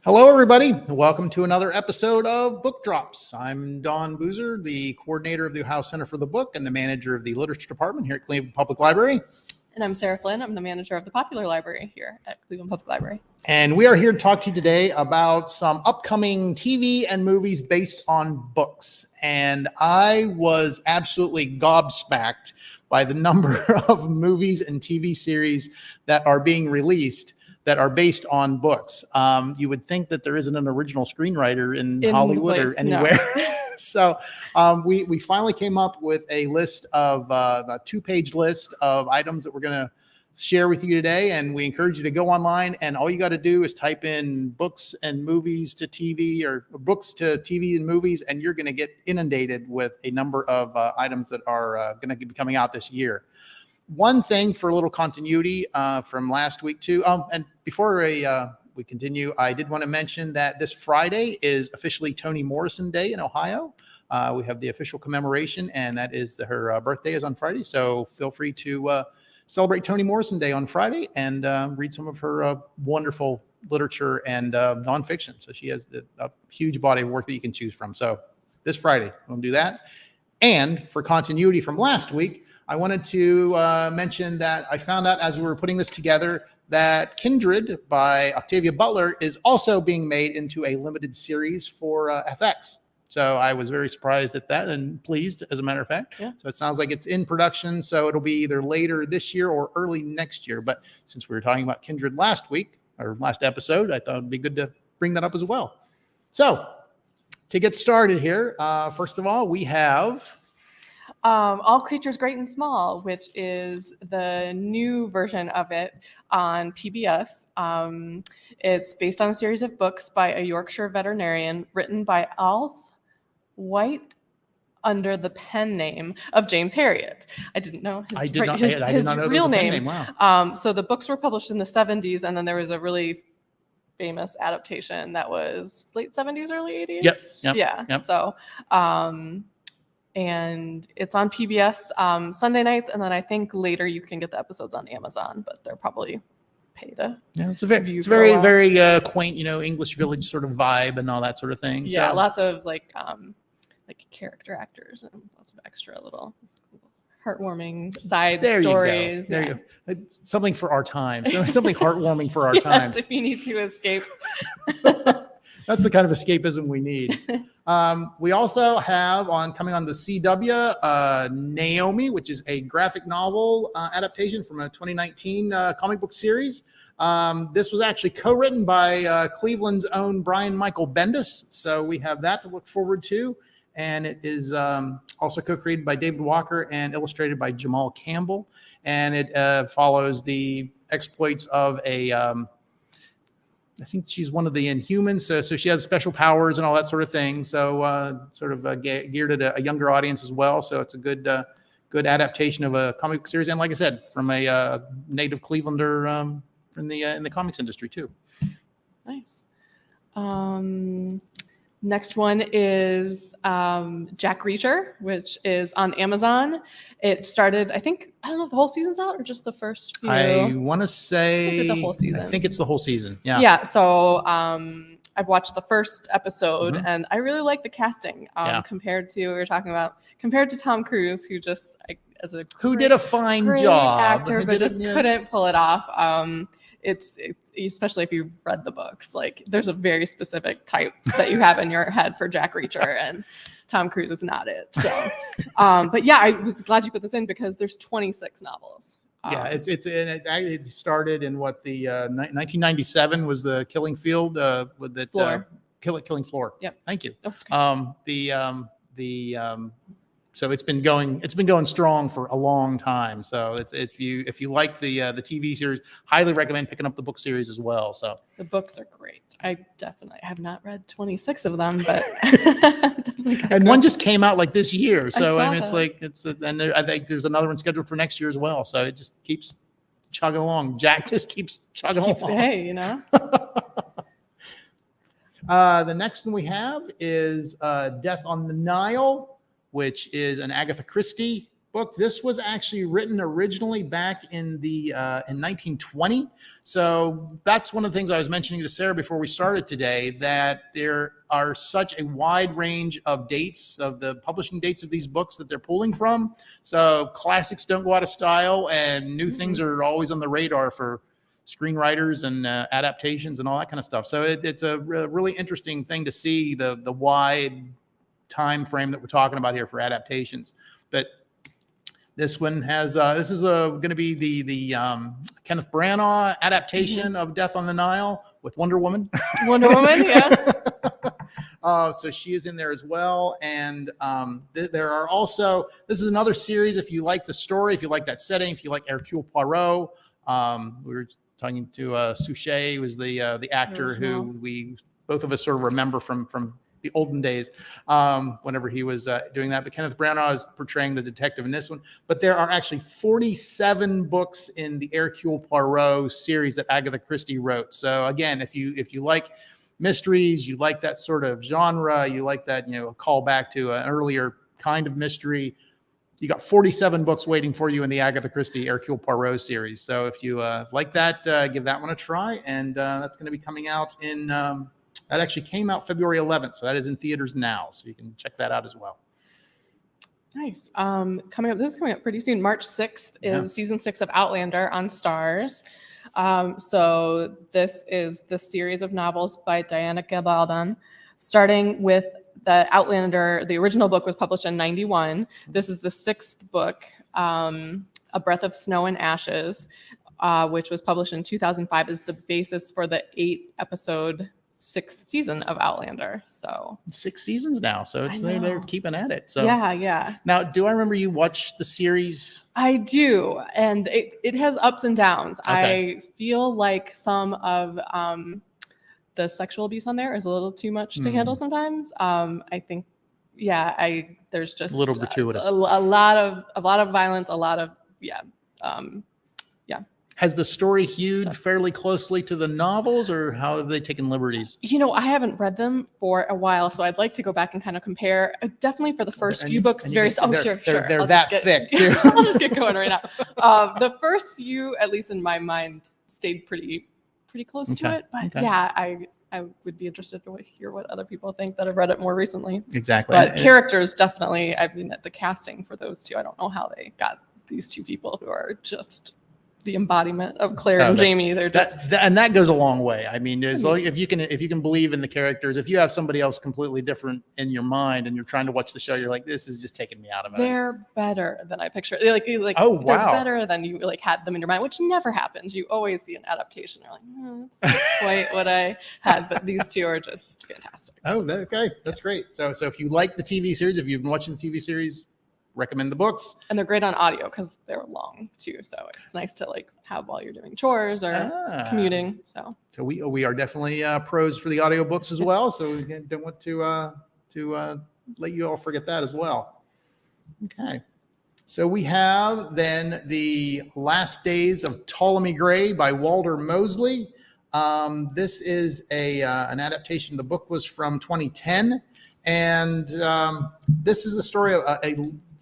Hello, everybody. Welcome to another episode of Book Drops. I'm Don Boozer, the coordinator of the Ohio Center for the Book and the manager of the Literature Department here at Cleveland Public Library. And I'm Sarah Flynn. I'm the manager of the Popular Library here at Cleveland Public Library. And we are here to talk to you today about some upcoming TV and movies based on books. And I was absolutely gobsmacked by the number of movies and TV series that are being released that are based on books. You would think that there isn't an original screenwriter in Hollywood or anywhere. No. So we finally came up with a list of a 2-page list of items that we're going to share with you today. And we encourage you to go online, and all you got to do is type in books and movies to TV or books to TV and movies, and you're going to get inundated with a number of items that are going to be coming out this year. One thing for a little continuity from last week too. And before we continue, I did want to mention that this Friday is officially Toni Morrison Day in Ohio. We have the official commemoration, and that is her birthday is on Friday. So feel free to celebrate Toni Morrison Day on Friday and read some of her wonderful literature and nonfiction. So she has a huge body of work that you can choose from. So this Friday, we'll do that. And for continuity from last week, I wanted to mention that I found out as we were putting this together that Kindred by Octavia Butler is also being made into a limited series for FX. So I was very surprised at that and pleased, as a matter of fact. Yeah. So it sounds like it's in production. So it'll be either later this year or early next year. But since we were talking about Kindred last week or last episode, I thought it'd be good to bring that up as well. So to get started here, first of all, we have All Creatures Great and Small, which is the new version of it on PBS. It's based on a series of books by a Yorkshire veterinarian, written by Alf White under the pen name of James Herriot. I didn't know his real name. Wow. So the books were published in the 70s, and then there was a really famous adaptation that was late 70s, early 80s. Yep. So and it's on PBS Sunday nights, and then I think later you can get the episodes on Amazon, but they're probably pay to. Yeah, it's very quaint, English village sort of vibe and all that sort of thing. Yeah, so lots of like character actors and lots of extra little heartwarming side stories. There you go. Something for our time. Something heartwarming for our times. Yes, if you need to escape. That's the kind of escapism we need. We also have coming on the CW, Naomi, which is a graphic novel adaptation from a 2019 comic book series. This was actually co-written by Cleveland's own Brian Michael Bendis. So we have that to look forward to. And it is also co-created by David Walker and illustrated by Jamal Campbell. And it follows the exploits of I think she's one of the Inhumans, so she has special powers and all that sort of thing. So geared at a younger audience as well. So it's a good adaptation of a comic book series, and like I said, from a native Clevelander in the comics industry too. Nice. Next one is Jack Reacher, which is on Amazon. It started, I don't know if the whole season's out or just the first few. I want to say the whole season. I think it's the whole season. Yeah. Yeah. So I've watched the first episode, and I really like the casting compared to Tom Cruise, who just who did a fine job actor, but just couldn't pull it off. It's especially if you've read the books, like there's a very specific type that you have in your head for Jack Reacher, and Tom Cruise is not it. So, but yeah, I was glad you put this in because there's 26 novels. It started in what the 1997 was the Killing Field with that Floor. Killing Floor. Yep. Thank you. That's great. So it's been going strong for a long time. So if you like the TV series, highly recommend picking up the book series as well. So the books are great. I definitely have not read 26 of them, but and one just came out like this year. So I mean, I think there's another one scheduled for next year as well. So it just keeps chugging along. Jack just keeps chugging along. Hey, The next one we have is Death on the Nile, which is an Agatha Christie book. This was actually written originally back in 1920. So that's one of the things I was mentioning to Sarah before we started today, that there are such a wide range of dates, of the publishing dates of these books that they're pulling from. So classics don't go out of style, and new things are always on the radar for screenwriters and adaptations and all that kind of stuff. So it's a really interesting thing to see the wide time frame that we're talking about here for adaptations. But this one has this is going to be the Kenneth Branagh adaptation of Death on the Nile with Wonder Woman. Wonder Woman, yes. So she is in there as well. And there are also, this is another series, if you like the story, if you like that setting, if you like Hercule Poirot. We were talking to Suchet, who was the actor who we both of us sort of remember from the olden days, whenever he was doing that. But Kenneth Branagh is portraying the detective in this one. But there are actually 47 books in the Hercule Poirot series that Agatha Christie wrote. So again, if you like mysteries, you like that sort of genre, you like that, a call back to an earlier kind of mystery, you got 47 books waiting for you in the Agatha Christie Hercule Poirot series. So if you like that, give that one a try. And that's going to be coming out in... that actually came out February 11th, so that is in theaters now, so you can check that out as well. Nice. This is coming up pretty soon. March 6th is season 6 of Outlander on Starz. So this is the series of novels by Diana Gabaldon, starting with the Outlander. The original book was published in 91. This is the 6th book, A Breath of Snow and Ashes, which was published in 2005, is the basis for the 8-episode 6th season of Outlander. So 6 seasons now, so they're keeping at it. So yeah. Now, do I remember you watched the series? I do, and it has ups and downs. Okay. I feel like some of the sexual abuse on there is a little too much to handle sometimes. I think, there's just a little gratuitous, a lot of violence, a lot of Has the story hewed fairly closely to the novels, or how have they taken liberties? I haven't read them for a while, so I'd like to go back and kind of compare. Definitely for the first few books, sure. They're that thick, too. I'll just get going right now. The first few, at least in my mind, stayed pretty close to it. But I would be interested to hear what other people think that have read it more recently. Exactly. But characters, definitely, the casting for those two, I don't know how they got these two people who are just the embodiment of Claire and Jamie. They're just and that goes a long way. I mean, if you can believe in the characters, if you have somebody else completely different in your mind and you're trying to watch the show, you're like, this is just taking me out of it. They're better than I picture. They're wow, they're better than you had them in your mind, which never happens. You always see an adaptation. You're like, that's not quite what I had, but these two are just fantastic. Okay, that's great. So if you like the TV series, if you've been watching the TV series, recommend the books. And they're great on audio because they're long too, so it's nice to have while you're doing chores or commuting. So we are definitely pros for the audiobooks as well, so we don't want to let you all forget that as well. Okay, so we have then The Last Days of Ptolemy Gray by Walter Mosley. This is an adaptation. The book was from 2010, and this is the story of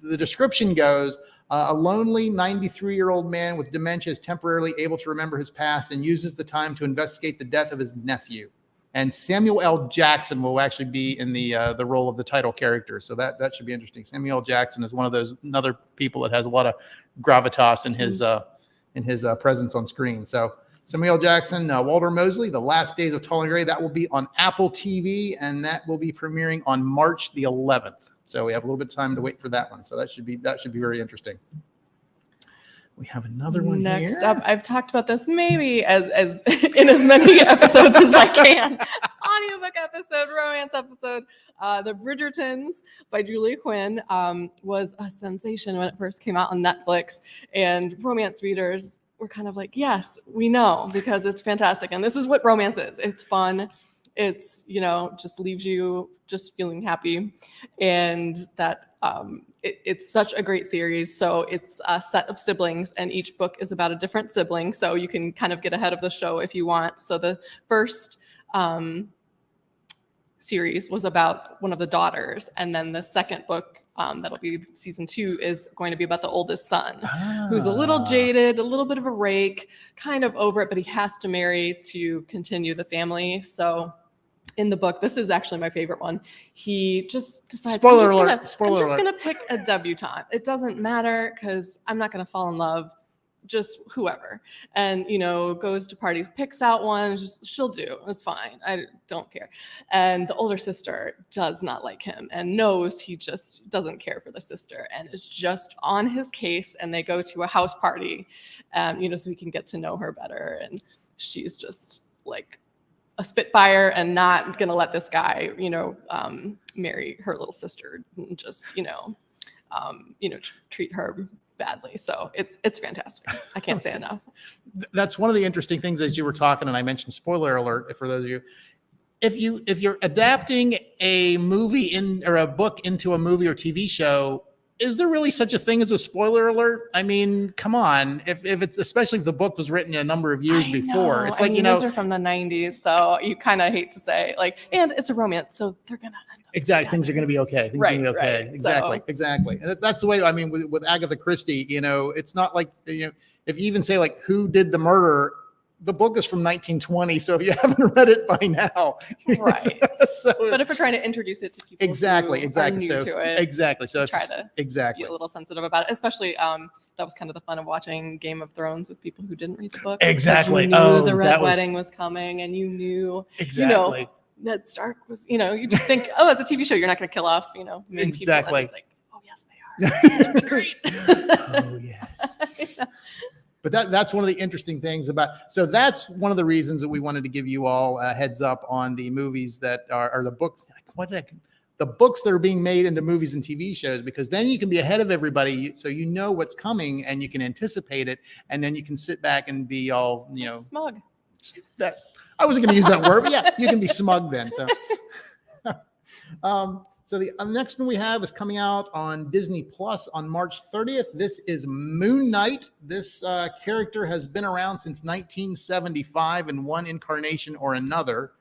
the description goes, a lonely 93-year-old man with dementia is temporarily able to remember his past and uses the time to investigate the death of his nephew. And Samuel L. Jackson will actually be in the role of the title character. So that should be interesting. Samuel L. Jackson is one of those another people that has a lot of gravitas in his presence on screen. So Samuel L. Jackson, Walter Mosley, The Last Days of Ptolemy Gray. That will be on Apple TV, and that will be premiering on March the 11th. So we have a little bit of time to wait for that one. So that should be very interesting. We have another one next up. I've talked about this maybe as in as many episodes as I can. Audiobook episode, romance episode. The Bridgertons by Julia Quinn was a sensation when it first came out on Netflix, and romance readers were kind of like, yes, we know, because it's fantastic. And this is what romance is. It's fun. It's, just leaves you just feeling happy. And that it's such a great series. So it's a set of siblings, and each book is about a different sibling. So you can kind of get ahead of the show if you want. So the first series was about one of the daughters. And then the second book that'll be season 2, is going to be about the oldest son, who's a little jaded, a little bit of a rake, kind of over it, but he has to marry to continue the family. So in the book, this is actually my favorite one. He just decides, Spoiler I'm alert. just going to pick a debutante. It doesn't matter because I'm not going to fall in love, just whoever. And, goes to parties, picks out one, she'll do. It's fine. I don't care. And the older sister does not like him and knows he just doesn't care for the sister and is just on his case. And they go to a house party, so he can get to know her better. And she's just like a spitfire and not going to let this guy, marry her little sister and just, treat her badly. So it's fantastic. I can't say enough. That's one of the interesting things as you were talking, and I mentioned spoiler alert for those of you. If you're adapting a movie or a book into a movie or TV show, is there really such a thing as a spoiler alert? I mean, come on. If it's, especially if the book was written a number of years before, it's like, those are from the 90s, so you kind of hate to say, and it's a romance, so they're gonna end up exactly together. Things are going to be okay. Things are going to be okay. Right. Exactly. And that's the way. I mean, with Agatha Christie, it's not like if you even say like who did the murder. The book is from 1920, so if you haven't read it by now, right? But if we're trying to introduce it to people, exactly, new to it, exactly. So try to be a little sensitive about it, especially. That was kind of the fun of watching Game of Thrones with people who didn't read the book. Exactly. You knew the Red Wedding was coming, and you knew exactly. Ned Stark was. You just think, oh, it's a TV show. You're not going to kill off, main exactly. people. Like, oh yes, they are. That'd be great. Oh yes. But that's one of the interesting things so that's one of the reasons that we wanted to give you all a heads up on the movies that are the books. The books that are being made into movies and TV shows, because then you can be ahead of everybody, so you know what's coming and you can anticipate it, and then you can sit back and be all smug. I wasn't going to use that word, but yeah, you can be smug then. So the next one we have is coming out on Disney Plus on March 30th. This is Moon Knight. This character has been around since 1975 in one incarnation or another.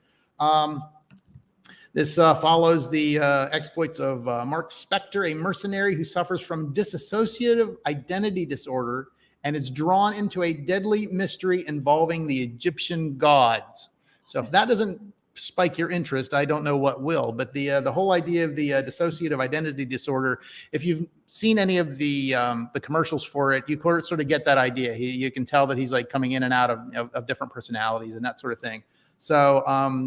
This follows the exploits of Mark Spector, a mercenary who suffers from dissociative identity disorder and is drawn into a deadly mystery involving the Egyptian gods. So if that doesn't spike your interest, I don't know what will. But the whole idea of the dissociative identity disorder, if you've seen any of the commercials for it, you sort of get that idea. You can tell that he's like coming in and out of different personalities and that sort of thing. So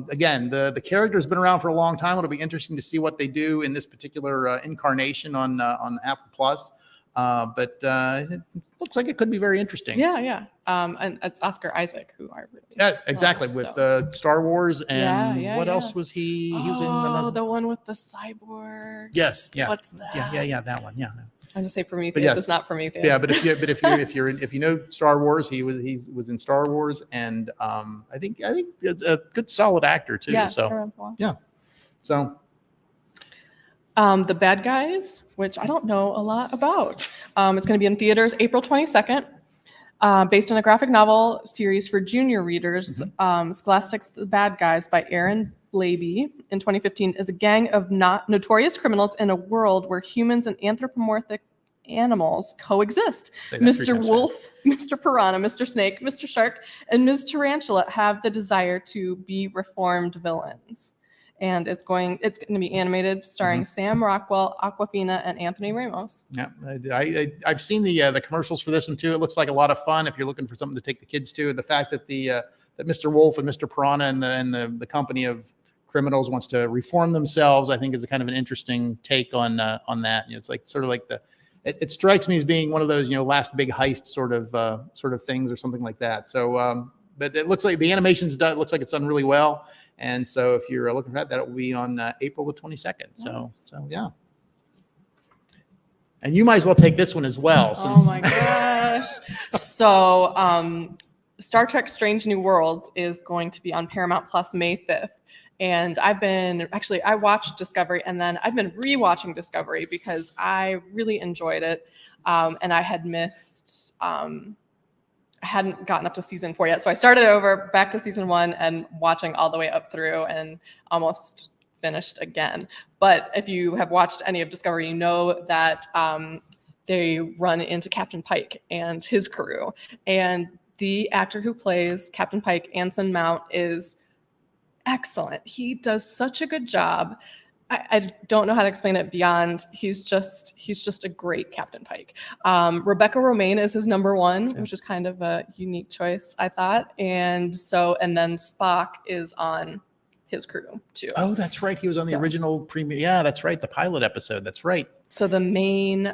again, the character's been around for a long time. It'll be interesting to see what they do in this particular incarnation on Apple Plus. But it looks like it could be very interesting. Yeah. And it's Oscar Isaac, who I really exactly love, with Star Wars and what else was he? He was in another... the one with the cyborg. Yes, yeah. What's that? Yeah, that one. Yeah. I'm gonna say Prometheus. Yes. It's not Prometheus. Yeah, but if you know Star Wars, he was in Star Wars, and I think it's a good solid actor too. Yeah. So yeah. So. The Bad Guys, which I don't know a lot about. It's going to be in theaters April 22nd, based on a graphic novel series for junior readers. Scholastic's The Bad Guys by Aaron Blabey in 2015 is a gang of notorious criminals in a world where humans and anthropomorphic animals coexist. Mr. Wolf, Mr. Piranha, Mr. Snake, Mr. Shark, and Ms. Tarantula have the desire to be reformed villains. And it's going to be animated, starring Sam Rockwell, Awkwafina, and Anthony Ramos. Yeah, I've seen the commercials for this one too. It looks like a lot of fun if you're looking for something to take the kids to. The fact that that Mr. Wolf and Mr. Piranha and the company of criminals wants to reform themselves, I think is a kind of an interesting take on that. It's like sort of like it strikes me as being one of those last big heist sort of things or something like that. So, but it looks like the animation's done. It looks like it's done really well. And so if you're looking for that will be on April the 22nd. So yeah. And you might as well take this one as well. Oh my gosh. So Star Trek Strange New Worlds is going to be on Paramount Plus May 5th. And I watched Discovery, and then I've been rewatching Discovery because I really enjoyed it. And I had missed... I hadn't gotten up to season 4 yet. So I started over back to season 1 and watching all the way up through and almost finished again. But if you have watched any of Discovery, you know that they run into Captain Pike and his crew. And the actor who plays Captain Pike, Anson Mount, is excellent. He does such a good job. I don't know how to explain it beyond he's just a great Captain Pike. Rebecca Romaine is his number one, which is kind of a unique choice, I thought. And then Spock is on his crew too. Oh, that's right. He was on the original premiere. Yeah, that's right. The pilot episode. That's right. So the main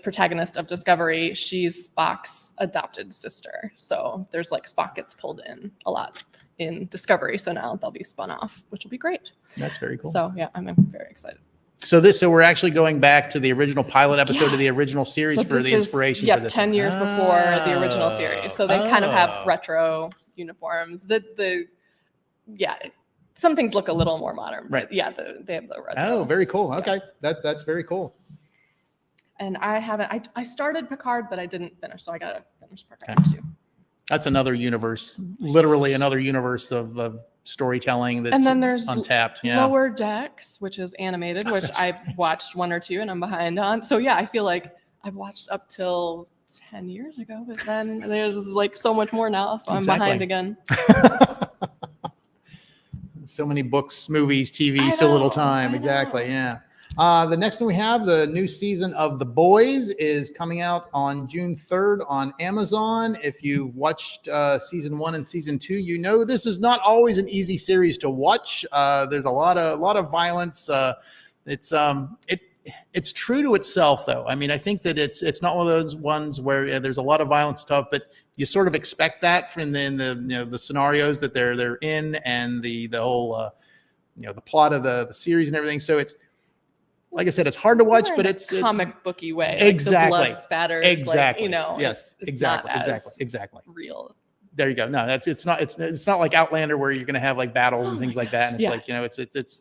protagonist of Discovery, she's Spock's adopted sister. So there's Spock gets pulled in a lot in Discovery, so now they'll be spun off, which will be great. That's very cool. So yeah, I'm very excited. So we're actually going back to the original pilot episode of the original series for the inspiration for this. 10 years before the original series. So they kind of have retro uniforms. Some things look a little more modern. Right. But yeah, they have the retro. Oh, very cool. Okay. Yeah. That's very cool. And I started Picard, but I didn't finish, so I gotta finish Picard too. That's another universe, literally another universe of storytelling that's untapped. Yeah. Lower Decks, which is animated, which I've watched 1 or 2 and I'm behind on. So yeah, I feel like I've watched up till 10 years ago, but then there's so much more now, so I'm behind again. So many books, movies, TV, so little time. Exactly. Yeah. The next one we have, the new season of The Boys, is coming out on June 3rd on Amazon. If you've watched season 1 and season 2, you know this is not always an easy series to watch. There's a lot of violence. It's true to itself, though. I mean, I think that it's not one of those ones where there's a lot of violence stuff, but you sort of expect that from the scenarios that they're in, and the whole the plot of the series and everything. So it's, like I said, it's hard to watch, but it's comic booky way. Exactly. The blood spatters. Exactly. Yes. It's exactly. Real. There you go. No, it's not like Outlander where you're going to have battles and things like that. And it's it's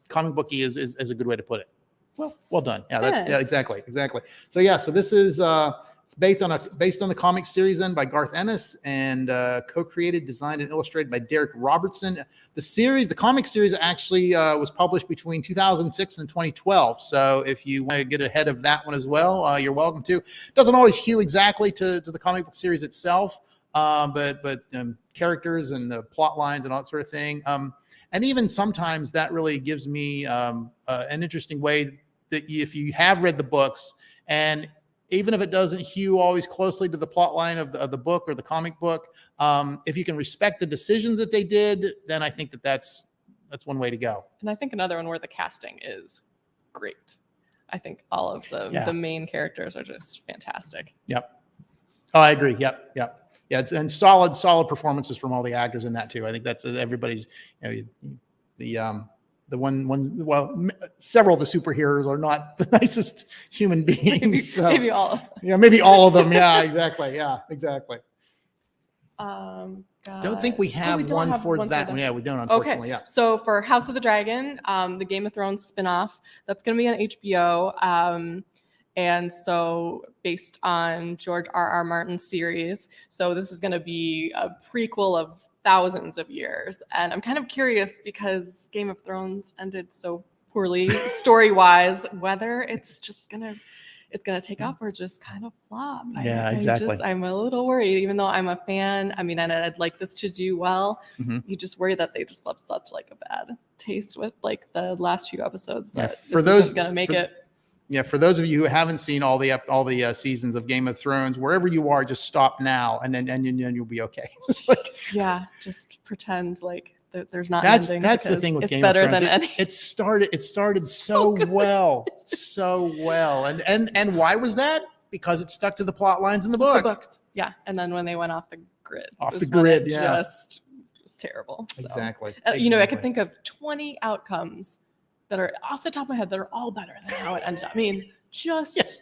comic booky is a good way to put it. Well done. Yeah, exactly. So this is it's based on the comic series then by Garth Ennis, and co-created, designed, and illustrated by Derek Robertson. The comic series actually was published between 2006 and 2012. So if you want to get ahead of that one as well, you're welcome to. It doesn't always hew exactly to the comic book series itself, but characters and the plot lines and all that sort of thing. And even sometimes that really gives me an interesting way that if you have read the books, and even if it doesn't hew always closely to the plot line of the book or the comic book, if you can respect the decisions that they did, then I think that's one way to go. And I think another one where the casting is great. I think all of the main characters are just fantastic. Yep. Oh, I agree. Yep. Yeah, and solid performances from all the actors in that too. I think that's everybody's. Several of the superheroes are not the nicest human beings. Maybe all. Maybe all of them. Yeah, exactly. Don't think we have one for that one. Yeah, we don't, unfortunately. Okay. Yeah. So for House of the Dragon, the Game of Thrones spinoff, that's going to be on HBO. And so based on George R.R. Martin's series. So this is going to be a prequel of thousands of years. And I'm kind of curious, because Game of Thrones ended so poorly story-wise, whether it's just going to take off or just kind of flop. Exactly. I'm a little worried, even though I'm a fan. I mean, and I'd like this to do well. Mm-hmm. You just worry that they just left such a bad taste with the last few episodes that this isn't going to make it. Yeah, for those of you who haven't seen all the seasons of Game of Thrones, wherever you are, just stop now, and then you'll be okay. Just pretend there's not. That's the thing with Game of Thrones. It's better than any. It started so well, and why was that? Because it stuck to the plot lines in the book. The books, yeah, and then when they went off the grid, just terrible. So, exactly. I could think of 20 outcomes that are off the top of my head that are all better than how it ended up. I mean, just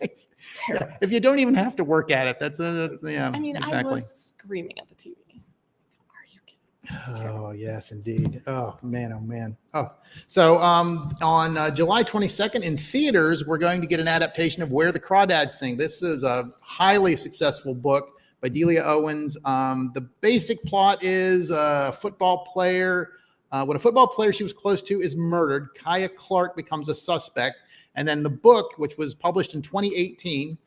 terrible. Yeah. If you don't even have to work at it, that's yeah. I mean, exactly. I was screaming at the TV. Are you kidding? Oh yes, indeed. Oh man. Oh, so on July 22nd in theaters, we're going to get an adaptation of Where the Crawdads Sing. This is a highly successful book by Delia Owens. The basic plot is a football player when a football player she was close to is murdered, Kaya Clark becomes a suspect. And then the book, which was published in 2018,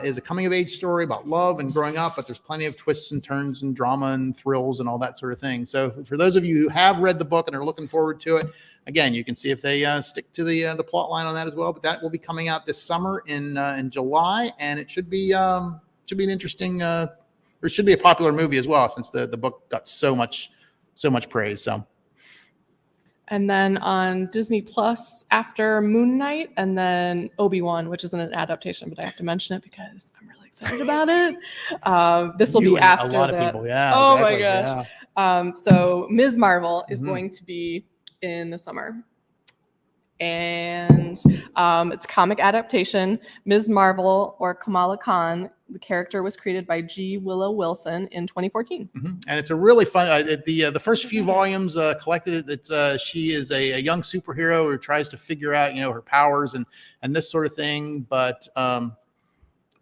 is a coming-of-age story about love and growing up, but there's plenty of twists and turns and drama and thrills and all that sort of thing. So for those of you who have read the book and are looking forward to it, again, you can see if they stick to the plot line on that as well. But that will be coming out this summer in July, and it should be an interesting. It should be a popular movie as well, since the book got so much praise. So. And then on Disney Plus, after Moon Knight, and then Obi-Wan, which isn't an adaptation, but I have to mention it because I'm really excited about it. This will be after a lot of people. Yeah. Oh exactly, my gosh. Yeah. So Ms. Marvel is going to be in the summer. And it's a comic adaptation. Ms. Marvel, or Kamala Khan, the character was created by G. Willow Wilson in 2014. And it's a really fun. The first few volumes collected. She is a young superhero who tries to figure out her powers and this sort of thing. But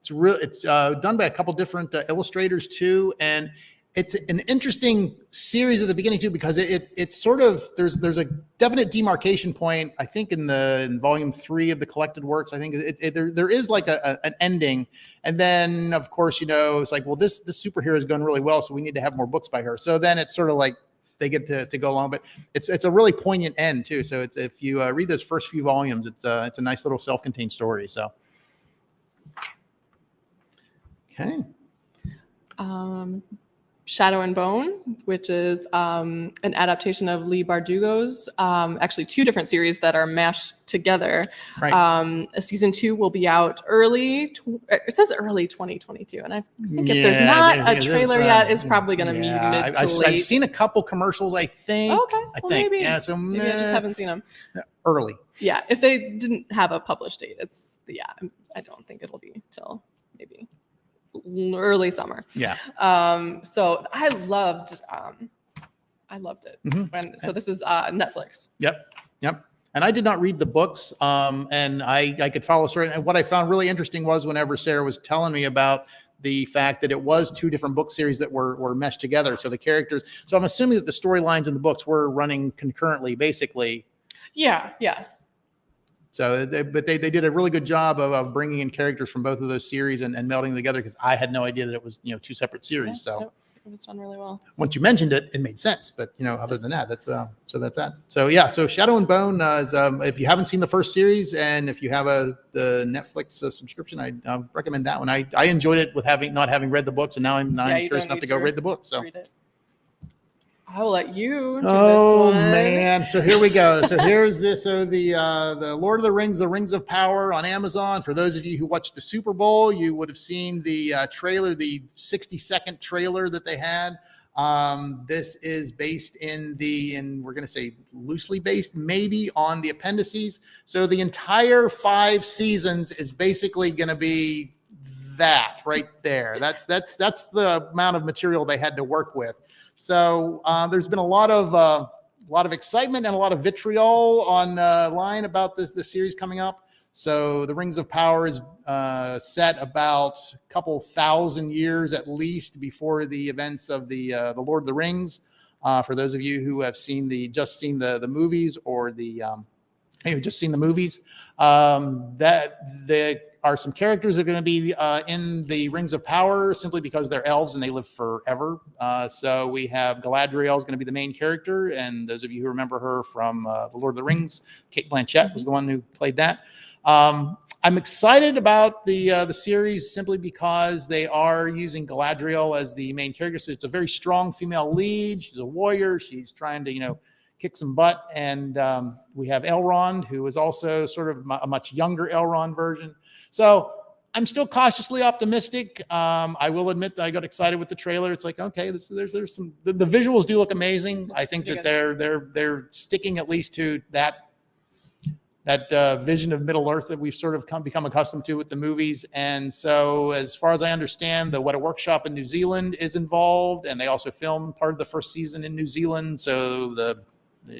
it's done by a couple different illustrators too, and it's an interesting series at the beginning too, because it's sort of there's a definite demarcation point, I think, in volume 3 of the collected works. I think there is like an ending, and then of course it's like, well, this superhero is going really well, so we need to have more books by her. So then it's sort of like they get to go along, but it's a really poignant end too. So if you read those first few volumes, it's a nice little self-contained story. So okay. Shadow and Bone, which is an adaptation of Leigh Bardugo's, actually 2 different series that are mashed together. Right. Season 2 will be out early. It says early 2022, and I think if there's not a trailer yet, it's probably going to be mid to late. I've seen a couple commercials, I think. Oh, okay. I think. Maybe. Yeah. So maybe I just haven't seen them. Early. Yeah. If they didn't have a published date, I don't think it'll be till maybe early summer. Yeah. So I loved it. So this is Netflix. Yep. And I did not read the books, and I could follow story. And what I found really interesting was whenever Sarah was telling me about the fact that it was 2 different book series that were meshed together. So the characters. So I'm assuming that the storylines in the books were running concurrently, basically. Yeah. So, but they did a really good job of bringing in characters from both of those series and melding them together, because I had no idea that it was 2 separate series. So it was done really well. Once you mentioned it, it made sense. But other than that, that's that. So yeah, so Shadow and Bone is if you haven't seen the first series, and if you have the Netflix subscription, I recommend that one. I enjoyed it with not having read the books, and now I'm curious enough to go read the book. So. Read it. I will let you do this one. Man. So here we go. So here's this. So the Lord of the Rings, The Rings of Power on Amazon. For those of you who watched the Super Bowl, you would have seen the trailer, the 60-second trailer that they had. This is based we're going to say loosely based maybe on the appendices. So the entire 5 seasons is basically going to be that right there. That's the amount of material they had to work with. So there's been a lot of excitement and a lot of vitriol online about this series coming up. So the Rings of Power is set about a couple thousand years at least before the events of the Lord of the Rings. For those of you who have just seen the movies, or just seen the movies, there are some characters that are going to be in the Rings of Power simply because they're elves and they live forever. So we have Galadriel is going to be the main character, and those of you who remember her from the Lord of the Rings, Cate Blanchett was the one who played that. I'm excited about the series simply because they are using Galadriel as the main character. So it's a very strong female lead. She's a warrior. She's trying to kick some butt. And we have Elrond, who is also sort of a much younger Elrond version. So I'm still cautiously optimistic. I will admit that I got excited with the trailer. It's like, okay, there's some the visuals do look amazing. I think that they're sticking at least to that vision of Middle Earth that we've sort of become accustomed to with the movies. And so, as far as I understand, the Weta Workshop in New Zealand is involved, and they also filmed part of the first season in New Zealand. So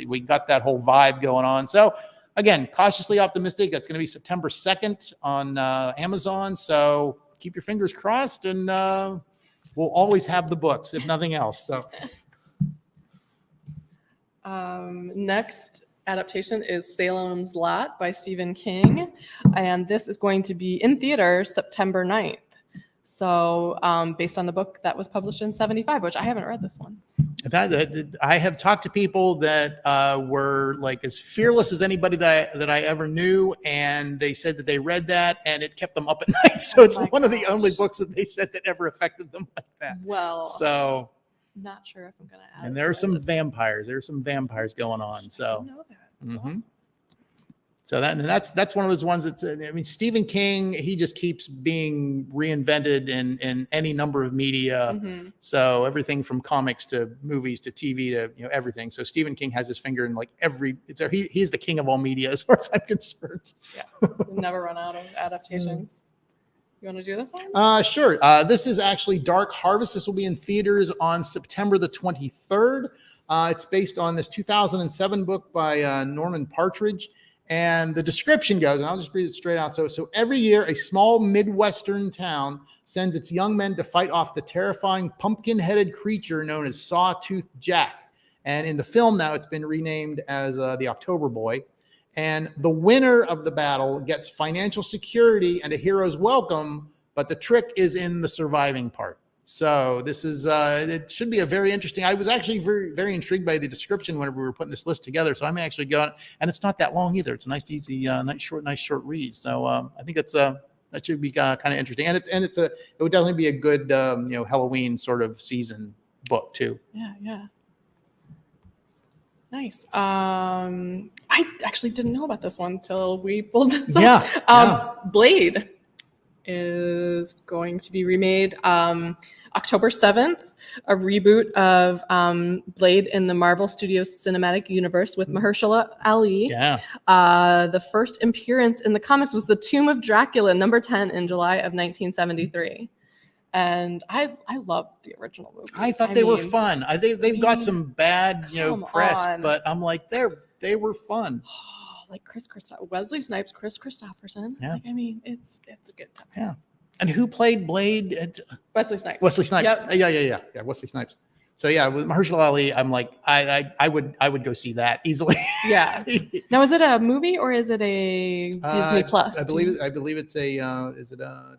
we got that whole vibe going on. So again, cautiously optimistic. That's going to be September 2nd on Amazon. So keep your fingers crossed, and we'll always have the books, if nothing else. So Next adaptation is Salem's Lot by Stephen King, and this is going to be in theaters September 9th. So based on the book that was published in 75, which I haven't read this one. So. I have talked to people that were like as fearless as anybody that I ever knew, and they said that they read that and it kept them up at night. So it's one of the only books that they said that ever affected them like that. Well, so not sure if I'm going to add. And there are some vampires. There's some vampires going on. So I didn't know that. That's awesome. So that's one of those ones that's, I mean, Stephen King, he just keeps being reinvented in any number of media. Mm-hmm. So everything from comics to movies to TV to, everything. So Stephen King has his finger in like he's the king of all media as far as I'm concerned. Yeah. We'll never run out of adaptations. You want to do this one? Sure. This is actually Dark Harvest. This will be in theaters on September the 23rd. It's based on this 2007 book by Norman Partridge. And the description goes, and I'll just read it straight out. So every year, a small Midwestern town sends its young men to fight off the terrifying pumpkin-headed creature known as Sawtooth Jack. And in the film now, it's been renamed as the October Boy. And the winner of the battle gets financial security and a hero's welcome, but the trick is in the surviving part. So this is, it should be a very interesting, I was actually very, very intrigued by the description whenever we were putting this list together. So I'm actually going, and it's not that long either. It's a nice, easy, nice short read. So I think that's, that should be kind of interesting. And it would definitely be a good, Halloween sort of season book too. Yeah. Nice. I actually didn't know about this one until we pulled this up. Blade is going to be remade October 7th, a reboot of Blade in the Marvel Studios cinematic universe with Mahershala Ali. Yeah. The first appearance in the comics was The Tomb of Dracula, number 10 in July of 1973. And I loved the original movie. I thought they were fun. They've got some bad, press, but I'm like, they were fun. Like Wesley Snipes, Chris Christopherson. Yeah. Like, I mean, it's a good time. Yeah. And who played Blade? Wesley Snipes. Wesley Snipes. Yep. Yeah. Wesley Snipes. So yeah, with Mahershala Ali, I'm like, I would go see that easily. Yeah. Now, is it a movie or is it a Disney Plus? I believe it's a. Is it a?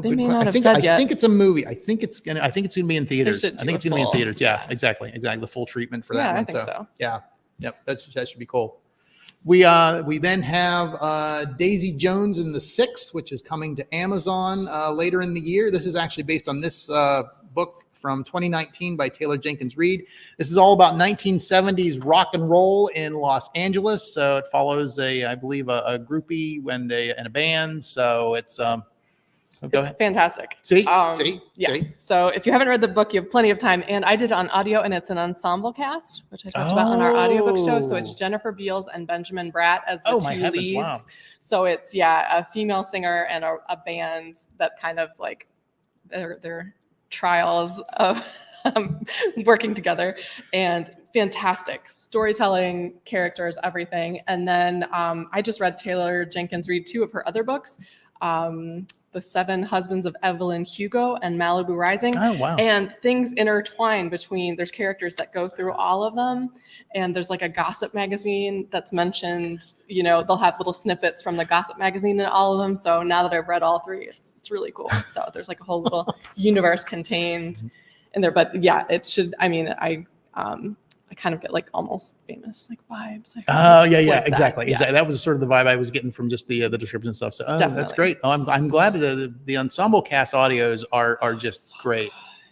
They may not have said yet. I think it's a movie. I think it's gonna be in theaters. I think it's gonna be in theaters. Yeah, exactly. The full treatment for that one. I think so. Yeah. Yep. That should be cool. We then have Daisy Jones and the Six, which is coming to Amazon later in the year. This is actually based on this book from 2019 by Taylor Jenkins Reid. This is all about 1970s rock and roll in Los Angeles. So it follows I believe a groupie and a band. So it's it's fantastic. See? Yeah. So if you haven't read the book, you have plenty of time. And I did it on audio, and it's an ensemble cast, which I talked about on our audiobook show. So it's Jennifer Beals and Benjamin Bratt as the two leads. Wow. So it's, a female singer and a band that kind of like their trials of working together, and fantastic storytelling, characters, everything. And then I just read Taylor Jenkins Reid 2 of her other books. The Seven Husbands of Evelyn Hugo and Malibu Rising. Oh, wow. And things intertwine between, there's characters that go through all of them. And there's like a gossip magazine that's mentioned, they'll have little snippets from the gossip magazine in all of them. So now that I've read all 3, it's really cool. So there's like a whole little universe contained in there. But yeah, it should, I kind of get like almost famous like vibes. Exactly. That was sort of the vibe I was getting from just the description and stuff. So that's great. I'm glad the ensemble cast audios are just great.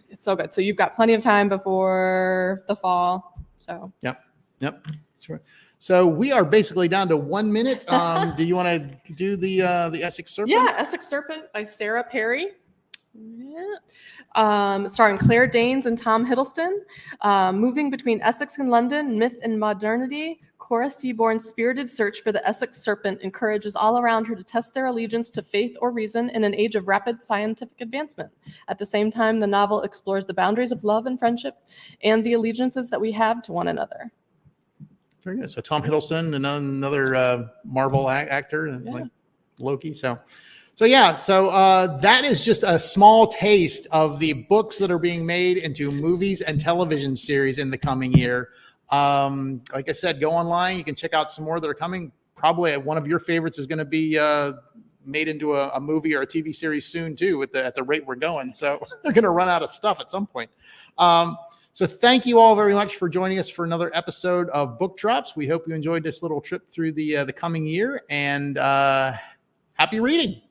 It's so good. So you've got plenty of time before the fall. So yep. That's right. So we are basically down to 1 minute. Do you want to do the Essex Serpent? Yeah, Essex Serpent by Sarah Perry. Yeah. Starring Claire Danes and Tom Hiddleston. Moving between Essex and London, myth and modernity, Cora Seaborn's spirited search for the Essex Serpent encourages all around her to test their allegiance to faith or reason in an age of rapid scientific advancement. At the same time, the novel explores the boundaries of love and friendship and the allegiances that we have to one another. Very good. So Tom Hiddleston, another Marvel actor, like Loki. that is just a small taste of the books that are being made into movies and television series in the coming year. Like I said, go online. You can check out some more that are coming. Probably one of your favorites is going to be made into a movie or a TV series soon too, at the rate we're going. So they're going to run out of stuff at some point. So thank you all very much for joining us for another episode of Book Drops. We hope you enjoyed this little trip through the coming year, and happy reading.